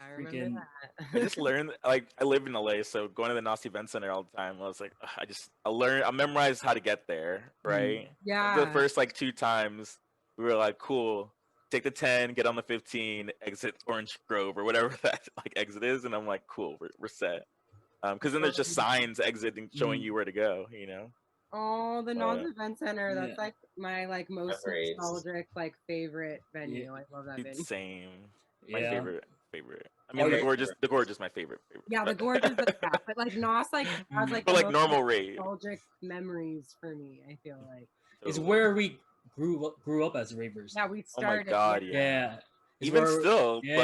I remember freaking. I that. just learned, like, I live in LA, so going to the NOS Event Center all the time, I was like, ugh, I memorized how to get there, right? The Yeah. first like 2 times, we were like, cool, take the 10, get on the 15, exit Orange Grove or whatever that like exit is, and I'm like, cool, we're set. Because then there's just signs exiting showing you where to go, you know. Oh, the NOS Event Center. Yeah. That's like my like most Memories. nostalgic like favorite venue. Yeah. I love that venue. Same. My Yeah. favorite. I mean, the gorge is my favorite. Yeah, the gorge is the best, but like NOS like has like but the like most normal rave. nostalgic memories for me. I feel like It's where we grew up as ravers. yeah, we Oh my started. god, Yeah. It's Even where- still, yeah.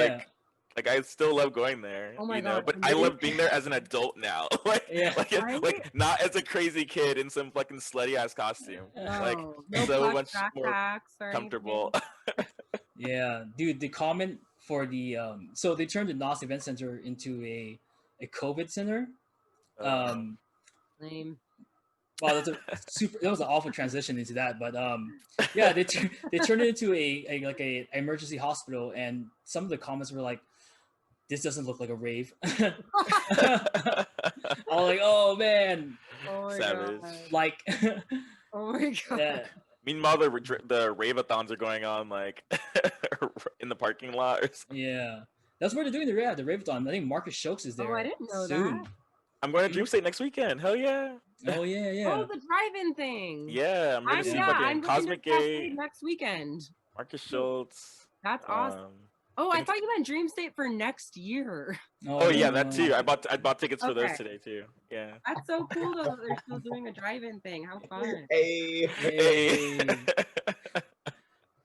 like I still love going there. Oh my you know? God, But and I they- love being there as an adult now. Yeah. Right? like not as a crazy kid in some fucking slutty ass costume. Like No, no so plush much more backpacks or comfortable. Yeah, dude. The comment for the so they turned the NOS Event Center into a COVID center. Lame. Wow, that's a super. That was an awful transition into that, but yeah, they turned it into a like a emergency hospital, and some of the comments were like, "This doesn't look like a rave." I was like, "Oh man, Oh my Savage. god. like, Oh my god. yeah, Meanwhile, the rave-a-thons are going on like in the parking lot or something. yeah." That's where they're doing the Rave-a-thon. I think Marcus Stokes is there. Oh, I didn't know soon. that. I'm going to Dream State next weekend. Hell yeah. Oh yeah, yeah. Oh, the drive-in thing. Yeah, I'm going to see I'm fucking going Cosmic to Cascade Gate, next weekend. Marcus Schultz. That's awesome. Oh, I thought you meant Dream State for next year. Oh yeah, no. that too. I bought tickets for those Okay. today too. Yeah. That's so cool though that they're still doing a drive-in thing. How fun. Hey. Hey.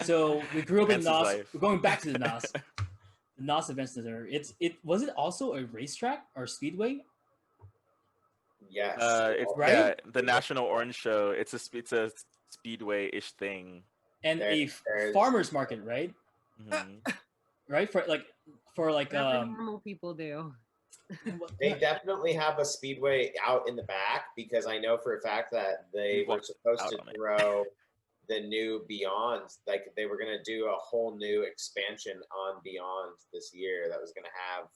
So we grew up in Vance's NOS. life. We're going back to the NOS. The NOS Event Center. Was it also a racetrack or speedway? Yes. It's Right? yeah, the National Orange Show. It's a speedway-ish thing. And There's- farmers market, right? Mhm. Right for like That's what normal people do. They definitely have a speedway out in the back because I know for a fact that they were supposed out to on it. throw the new Beyond, like they were going to do a whole new expansion on Beyond this year that was going to have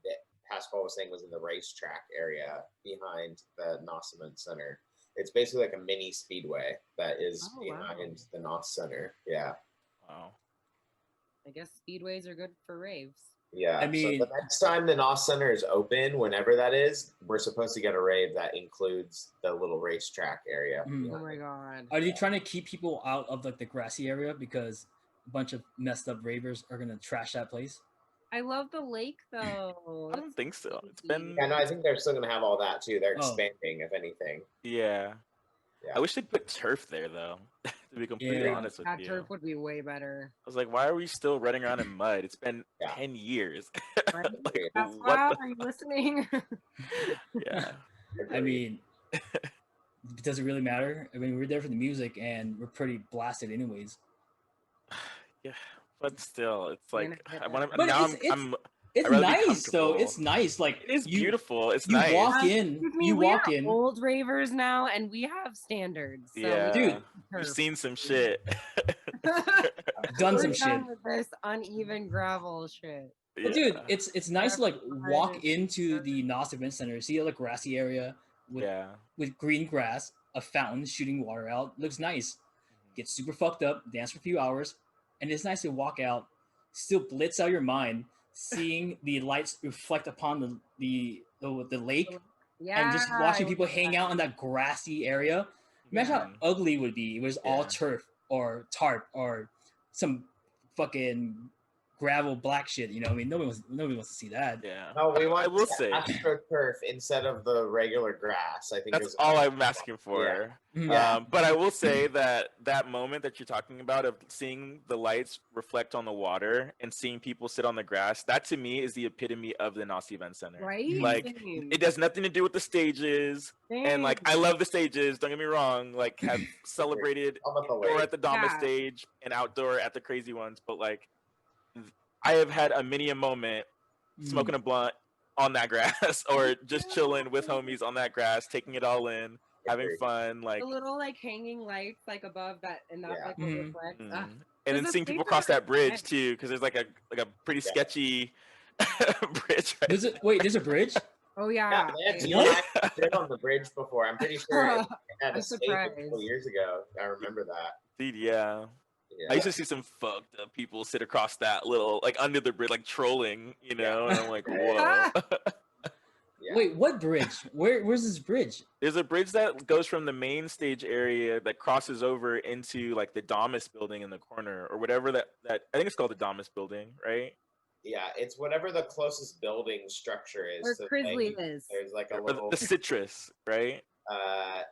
that Pascal was saying was in the racetrack area behind the NOS Event Center. It's basically like a mini speedway that is behind the NOS Center. Yeah. Wow. I guess speedways are good for raves. Yeah. I mean- so the next time the NOS Center is open, whenever that is, we're supposed to get a rave that includes the little racetrack area. Mhm. Oh my god. Are you trying to keep people out of like the grassy area because a bunch of messed up ravers are gonna trash that place? I love the lake though. I don't think so. It's been Yeah, no, I think they're still going to have all that too. They're Oh. expanding, if anything. yeah. Yeah. I wish they'd put turf there though. To be completely Yeah. honest with That you. turf would be way better. I was like, why are we still running around in mud? It's been Yeah. 10 years. Right? Like, That's what why. the- Are you listening? Yeah. I mean, does it really matter? I mean, we're there for the music and we're pretty blasted anyways. Yeah. But still, it's You're like gonna I hit want that. But to. It's I'd rather be nice though. comfortable. It's nice. Like It is you, beautiful. It's you nice. walk in. Excuse me, You we walk are in. old ravers now, and we have standards. So Yeah. Dude, You've seen some shit. Done we're some shit. done with this uneven gravel shit. But dude, Yeah. it's nice to like Everybody walk is into the perfect. NOS Event Center, see a like, grassy area with Yeah. with green grass, a fountain shooting water out. Looks nice. Get super fucked up, dance for a few hours, and it's nice to walk out, still blitz out your mind, seeing the lights reflect upon the lake, Yeah. and just watching I people love hang that. out in that grassy area. Imagine how Mhm. ugly it would be. It was all Yeah. turf or tarp or some fucking gravel black shit. You know, I mean, nobody wants to see that. Yeah. No, we want I will the say AstroTurf instead of the regular grass. I think that's is all I'm asking for. Yeah. Yeah. But I will say that moment that you're talking about of seeing the lights reflect on the water and seeing people sit on the grass, that to me is the epitome of the NOS Event Center. Right? Like Same. it has nothing to do with the stages. And like I love the stages, don't get me wrong. Like have celebrated How about the indoor lake? at the Dama Yeah. stage and outdoor at the crazy ones, but like I have had a many a moment smoking a blunt on that grass or just chilling with homies on that grass, taking it all in, having Agreed. fun, like the little like hanging lights like above that, and that's Yeah. like what Mhm. reflects. and There's then a seeing people paper cross that bridge event. too, because there's like a pretty Yeah. sketchy Bridge. Right? There's a bridge? Oh Yeah, yeah. they had What? people sit on the bridge before. I'm pretty sure it had I'm a stage a couple surprised. years ago. I remember that. Dude, yeah. Yeah. I used to see some fucked up people sit across that little, like under the bridge, like trolling, you know, and I'm like, whoa. Yeah. Wait, what bridge? Where's this bridge? There's a bridge that goes from the main stage area that crosses over into like the Domus building in the corner or whatever that I think it's called the Domus building, right? Yeah, it's whatever the closest building structure is. Where So, Crisley like, is. there's like a Or little. the citrus, right?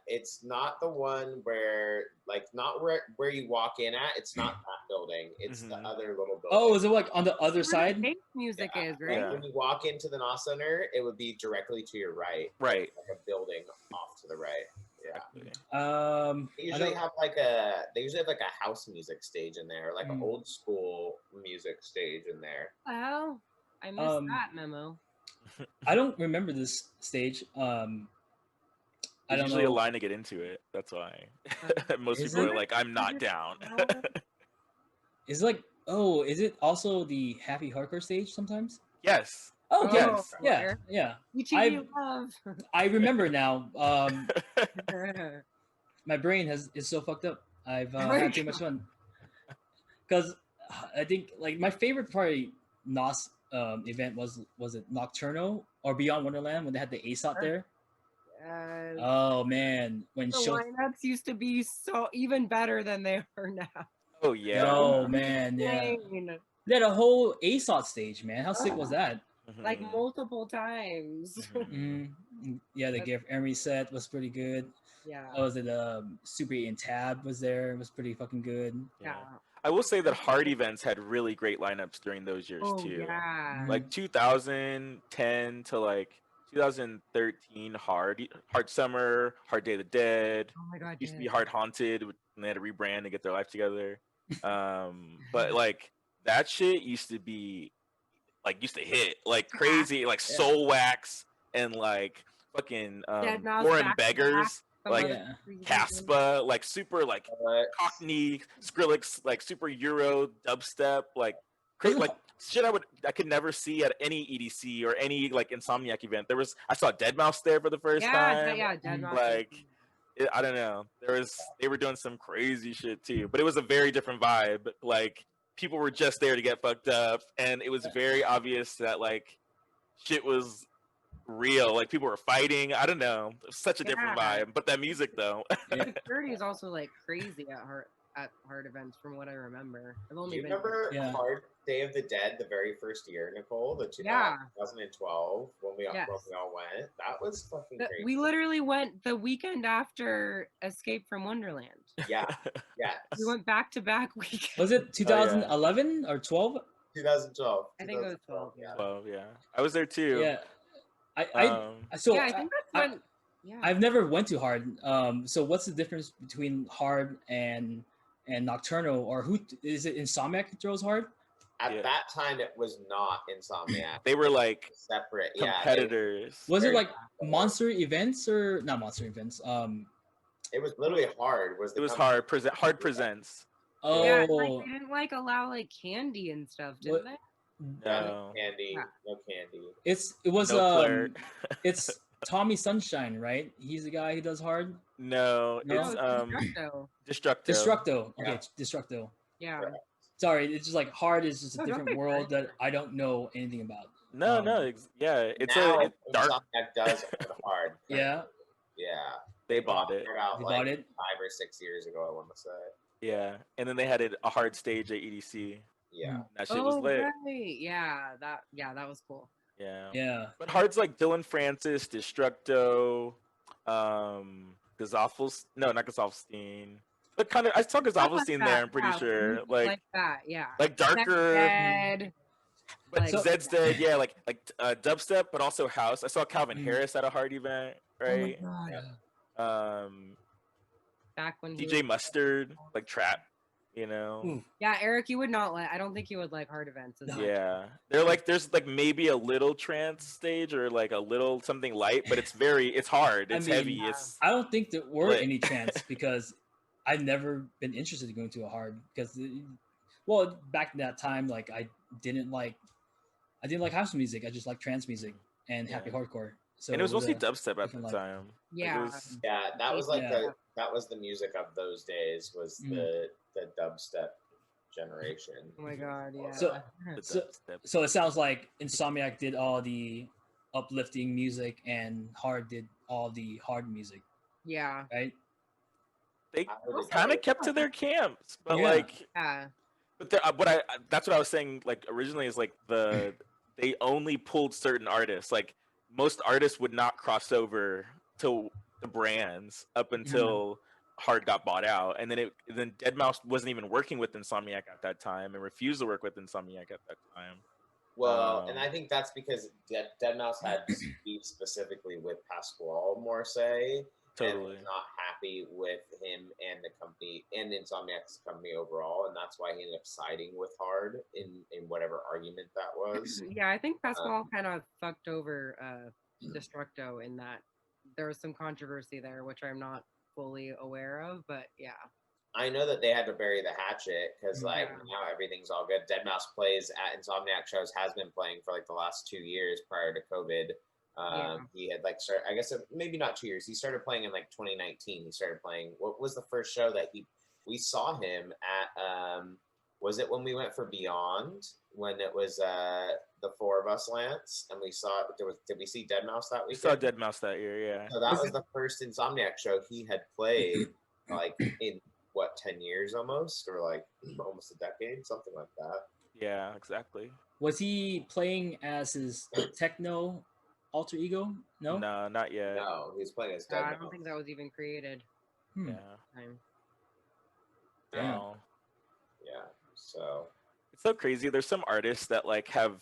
It's not the one where, like, not where you walk in at. It's not that building. It's the Mhm. other little building. Oh, is it like on the other Where side? the bass music is, Like, right? Yeah. when you walk into the NOS Center, it would be directly to your right. Right. Like a building off to the right. Yeah. Exactly. They I usually don't- have like a house music stage in there, like an old school music stage in there. Well, I missed Um, that memo. I don't remember this stage. I There's don't usually a know. line to get into it. That's why. Most Is people it? are like, I'm not down. Is it like, oh, is it also the happy hardcore stage sometimes? Yes. Oh, okay. yes. Yeah, yeah. ETV love. I remember now. My brain is so fucked up. I've had too much fun. Because I think like my favorite party NOS event was it Nocturnal or Beyond Wonderland when they had the ASOT there? Oh man, when The show. lineups used to be so even better than they are now. Oh yeah. Oh man, yeah. Insane. They had a whole ASOT stage, man. How sick was that? Like Mhm. multiple times. Mhm. Yeah, the Gareth Emery set was pretty good. Yeah. Oh, was it Super 8 and Tab was there? It was pretty fucking good. Yeah. I will say that hard events had really great lineups during those years Oh too. yeah. Like 2010 to like 2013, hard summer, hard Day of the Dead. Oh my god. Used to be yeah. hard haunted when they had to rebrand and get their life together. But like that shit used to hit like crazy, like Soul Wax and like fucking Dead Mouse Foreign back to Beggars, Some like other Yeah. reason. Caspa, like super like But Cockney, Skrillex, like super Euro dubstep, like crazy, like shit I could never see at any EDC or any like Insomniac event. I saw Deadmau5 there for the first time. Yeah, Dead Mouse. Like I don't know. They were doing some crazy shit too, but it was a very different vibe. Like people were just there to get fucked up, and it was very obvious that like shit was real. Like people were fighting. I don't know. It was such a different Yeah. vibe. But that music though. Security is also like crazy at hard events from what I remember. I've do only you been remember Yeah. Hard Day of the Dead, the very first year, Nicole? Yeah. 2012 when we Yes. all went. That was fucking crazy. we literally went the weekend after Escape from Wonderland. Yeah. Yes. We went back to back weekend. Was it 2011 or 12? 2012. I think it was 12, Yeah. Well, yeah, I was there too. Yeah. I yeah, I think that's when. Yeah. I've never went to hard. So what's the difference between hard and Nocturnal, or who is it? Insomniac throws hard. At Yeah. that time, it was not Insomniac. They were like Separate. competitors. Was it Very like separate. Monster Events or not Monster Events? It was literally Hard. It was hard. Hard presents. Oh, Yeah, like, they didn't like allow like candy and stuff, did What- they? No. Candy. Yeah. No candy. it was No flirt. it's Tommy Sunshine, right? He's the guy who does hard. No, No? it's Destructo. Destructo. Destructo. Okay, Yeah. Destructo. Yeah. Correct. Sorry, it's just like hard is just a No, don't different be world sorry. that I don't know anything about. No, yeah, it's a dark. Insomniac does own Hard. Yeah, Yeah. They bought it. Out they like bought it. 5 or 6 years ago, I want to say. Yeah, and then they had a hard stage at EDC. Yeah. That shit was lit. Right. Yeah, that was cool. Yeah. Yeah. But hard's like Dylan Francis, Destructo, Gazoffels. No, not Gazofstein. But kind of, I saw Gazoffelstein that, there. I'm pretty yeah, sure. Like that, yeah. darker. Dead. But like- Zed's dead. Yeah, like dubstep, but also house. I saw Calvin Mhm. Harris at a hard event, right? Oh my God. Back when he DJ was- Mustard, like trap. You know. Ooh. Yeah, Eric, you would not like. I don't think you would like hard events. As much. Yeah, they're like there's like maybe a little trance stage or like a little something light, but it's hard, I it's mean, heavy, it's I don't think there were Lit. any chance because I've never been interested in going to a hard because, well, back in that time, like I didn't like I didn't like house music. I just like trance music and happy hardcore. So And it was mostly a dubstep at the different, like- time. Like, it Yeah. was- Yeah, that was like Yeah. that was the music of those days. Was Mm. the dubstep generation. Oh my god, yeah. So- the So- dubstep. So it sounds like Insomniac did all the uplifting music and Hard did all the hard music, yeah. right? They I would kind agree. of kept to their camps, but Yeah. like, Yeah. but that's what I was saying. Like originally, is like they only pulled certain artists. Like most artists would not cross over to the brands up until Hard got bought out, and then Deadmau5 wasn't even working with Insomniac at that time, and refused to work with Insomniac at that time. Well, and Um, I think that's because Deadmau5 had beef specifically with Pasquale Morsay, and Totally. was not happy with him and the company and Insomniac's company overall, and that's why he ended up siding with Hard in whatever argument that was. Yeah, I think Pasquale kind of fucked over Destructo in that there was some controversy there, which I'm not fully aware of, but yeah. I know that they had to bury the hatchet because like Yeah. now everything's all good. Deadmau5 plays at Insomniac shows, has been playing for like the last 2 years prior to COVID. He had like started, I guess maybe not 2 years. He started playing in like 2019. He started playing. What was the first show that we saw him at? Was it when we went for Beyond? When it was the four of us, Lance, and we saw did we see Deadmau5 that We weekend? saw Deadmau5 that year, yeah. So that was the first Insomniac show he had played like in what 10 years almost, or like almost a decade, something like that. Yeah, exactly. Was he playing as his techno alter ego? No. No, not yet. No, he was playing as I Deadmau5. don't think that was even created. Hmm. Yeah. Time. Yeah. No. Yeah, so It's so crazy. There's some artists that like have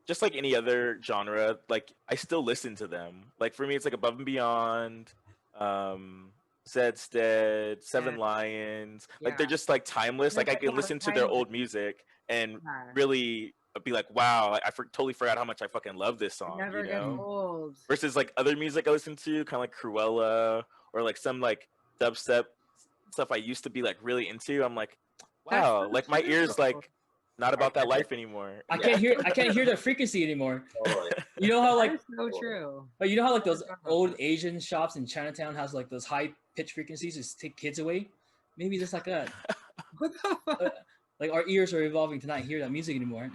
just like any other genre, like I still listen to them. Like for me it's like Above and Beyond, Zedstead, Seven Yeah. Lions. Like they're Yeah. just like timeless. Like I They're can just listen to their timeless. old music and Yeah. really be like, wow, like, totally forgot how much I fucking love this song. Never You gets know? old. Versus like other music I listen to, kind of like Cruella or like some like dubstep stuff I used to be like really into. I'm like, That's wow, so like my ears true. like not about that life anymore. I can't hear the frequency anymore. totally. You know how That like is so true. but you know how like those old Asian shops in Chinatown has like those high pitch frequencies to take kids away? Maybe just like that. What the fuck? Like our ears are evolving to not hear that music anymore.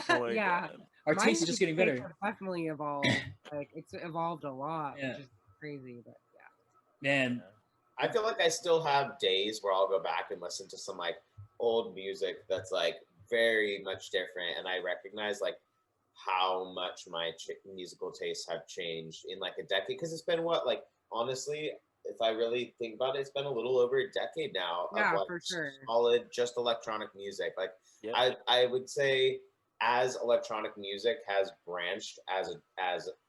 Oh my yeah. God. Our My taste is just getting music better. taste has definitely evolved. Like it's evolved a lot, Yeah. which is crazy. But yeah. Man, I feel like I still have days where I'll go back and listen to some like old music that's like very much different, and I recognize like how much my musical tastes have changed in like a decade, because it's been what, like, honestly, if I really think about it, it's been a little over a decade now Yeah, of like for sure. solid just electronic music. Like Yep. I would say as electronic music has branched as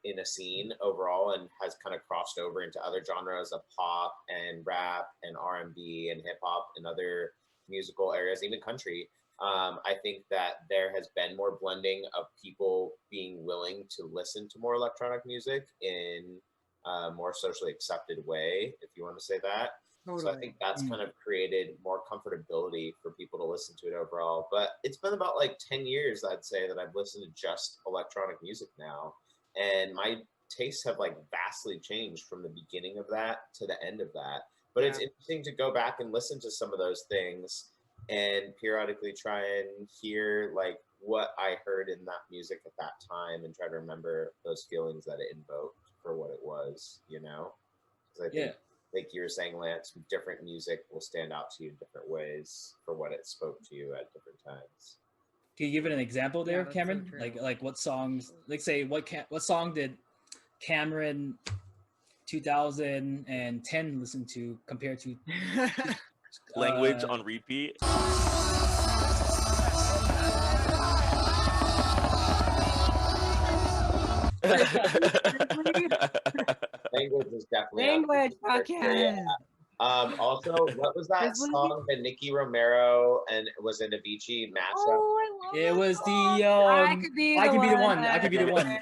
in a scene overall and has kind of crossed over into other genres of pop and rap and R&B and hip hop and other musical areas, even country. I think that there has been more blending of people being willing to listen to more electronic music in a more socially accepted way, if you want to say that. So I Totally. think that's kind of created more comfortability for people to listen to it overall. But it's been about like 10 years, I'd say, that I've listened to just electronic music now. And my tastes have like vastly changed from the beginning of that to the end of that. But it's Yeah. interesting to go back and listen to some of those things and periodically try and hear like what I heard in that music at that time and try to remember those feelings that it invoked for what it was, you know? 'Cause I think, yeah. like you were saying, Lance, different music will stand out to you in different ways for what it spoke to you at different times. Can you give it an example there, Yeah, that's so Cameron? true. Like what songs? Like say what song did Cameron 2010 listen to compared to Language uh, on repeat. Language is definitely Language, on the fuck list. yes. Also, what was that This song that Nicky Romero and was it Avicii mashup? Oh, I love It that was song. the I could be I the Can Be the one. One. I Can Be the One.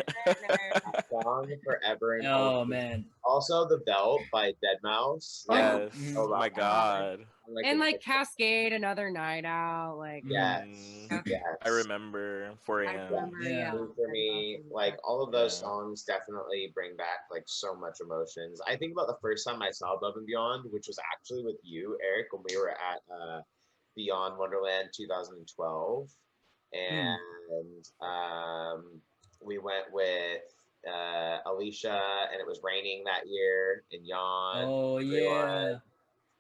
Song forever and Oh always. man. Also, The Belt by Deadmau5. Yes. Mhm. Oh my God. like And the- like Cascade, another night out. Like Yes. Mm, Yes. I remember 4 I a.m. remember, Yeah. For me, like all of those Yeah. songs definitely bring back like so much emotions. I think about the first time I saw Above and Beyond, which was actually with you, Eric, when we were at Beyond Wonderland 2012, and we went with Alicia, and it was raining that year, and Jan. Oh yeah.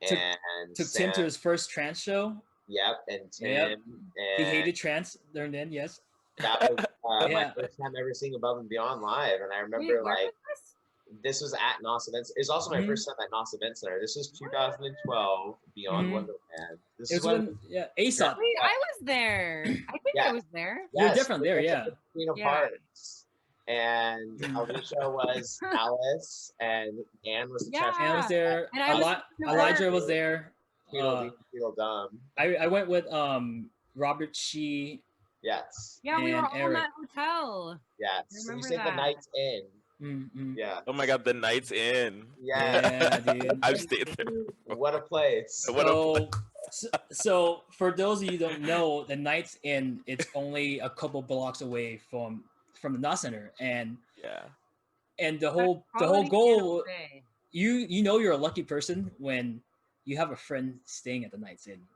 And Took Sam, Tim to his first trance show. Yep, and Tim, Yep. and He hated trance during then. Yes. that was my Yeah. first time ever seeing Above and Beyond live, and I remember Wait, where like was this was at NOS Event. It's also my Mhm. first time at NOS Event Center. This was 2012 Beyond Mhm. Wonderland. This It is was when when ASOT. Wait, I was there. I think I Yeah. was there. You were yes, definitely there, we went yeah. to the Queen of Yeah. Hearts. And Mm. Alicia was Alice, and Anne was the Yeah. Anne was there. And I was Elijah was there. Dumb. I went with Robert Shee. Yes. Yeah, we were and all in Eric. that hotel. Yes. I You remember said the that. Night's Inn. Mm-mm. Yeah. Oh my god, the Night's Inn. Yeah. Yeah, dude. I've stayed there. What a place. What a So for those of you who don't know, the Night's Inn, it's only a couple blocks away from the NOS Center, and Yeah. the whole Quality goal, Cafe. you know you're a lucky person when you have a friend staying at the Night's Inn.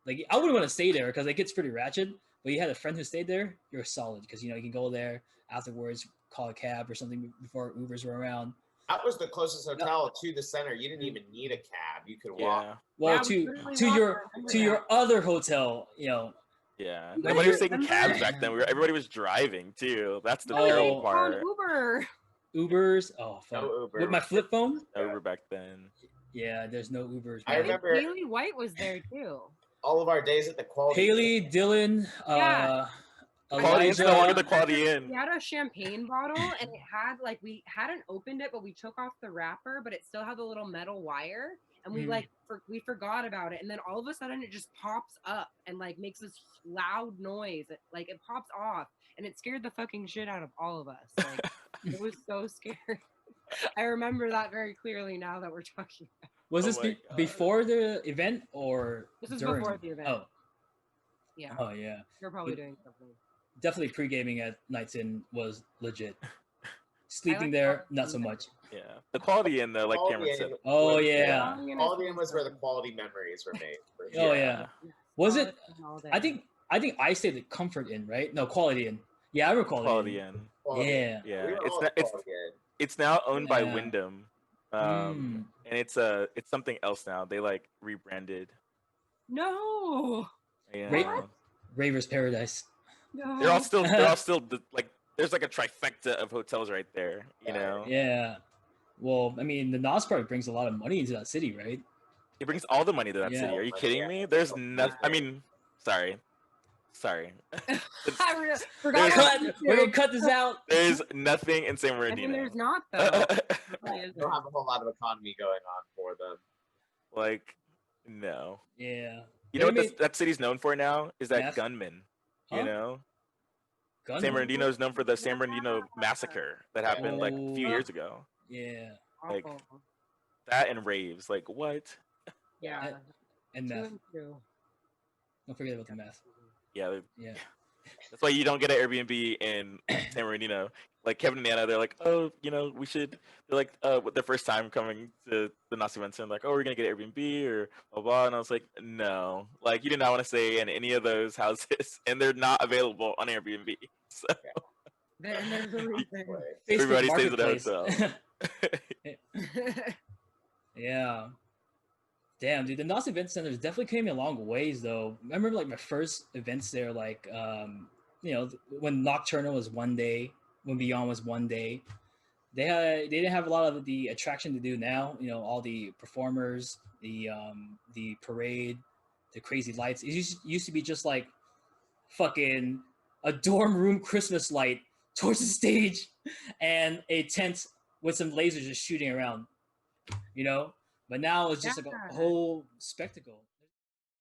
Like I wouldn't want to stay there because it gets pretty ratchet, but you had a friend who stayed there, you're solid because you can go there afterwards, call a cab or something before Ubers were around. That was the closest hotel to the center. You didn't even need a cab. You could walk. Yeah. Well, Yeah, we literally to walked, your I remember to your that. other hotel, Yeah. But Nobody was you're- taking cabs back then. Everybody was driving too. That's the Oh. terrible On part. Uber. Ubers. Oh fuck. No Uber. With my flip phone? No Uber back then. Yeah, there's no Ubers. I man. remember Haley White was there too. all of our days at the Quality. Haley, Dylan, Yeah. Quality Inn's no longer the Elijah. Quality Inn. We had a champagne bottle and it had like we hadn't opened it, but we took off the wrapper, but it still had the little metal wire. And we we forgot about it. And then all of a sudden it just pops up and like makes this loud noise. Like it pops off and it scared the fucking shit out of all of us. Like it was so scary. I remember that very clearly now that we're talking about. Was Oh this my God. before the event or This is during? before the event. Oh, Yeah. oh yeah. You're probably doing something. Definitely pre-gaming at Night's Inn was legit. Sleeping like there, Quality not so Inn. much. Yeah. The Quality Inn though, like Quality Cameron said. Inn Oh was- yeah. Quality Inn was where the quality memories were made. for Oh sure. yeah. Was it? All day. I think I stayed at Comfort Inn, right? No, Quality Inn. Yeah, I remember Quality Inn. Inn. Quality Inn. Yeah. Yeah. We were It's all not, at Quality Inn. it's now owned by Yeah. Wyndham. Mm. And it's something else now. They like rebranded. No. Yeah. What? Raver's Paradise. No. They're all still like there's like a trifecta of hotels right there, you know. Yeah. Well, I mean, the NOS Park brings a lot of money into that city, right? It brings all the money to that Yeah. city. Are you Money, kidding yeah. me? There's nothing. I mean, sorry. I There's- forgot. Cut. We're gonna cut this out. There's nothing in San I Bernardino. mean, there's not though. Really They isn't. don't have a whole lot of economy going on for them. like, no. Yeah. You know what Maybe- that city's known for now is that Meth? gunman. Huh? You know, Gun. San Bernardino is known for the San Bernardino massacre that happened like a few Oh. years ago. Yeah. like- Awful. That and raves. Like what? Yeah. And Two meth. and two. Don't forget about the meth. Yeah, Yeah. that's why you don't get an Airbnb in San Bernardino. Like Kevin and Anna, they're like, oh, we should. They're like, with their first time coming to the NOS Event Center, like, oh, we're gonna get an Airbnb or blah blah. And I was like, no, like you do not want to stay in any of those houses, and they're not available on Airbnb. So And there's a reason. Anyway, Everybody Facebook stays at a Marketplace. hotel. Yeah. Damn, dude, the NOS Event Center is definitely came a long ways, though. I remember like my first events there, like when Nocturnal was one day, when Beyond was one day. They didn't have a lot of the attraction to do now. All the performers, the parade, the crazy lights. It used to be just like fucking a dorm room Christmas light towards the stage and a tent with some lasers just shooting around. But now it's just like a Yeah. whole spectacle.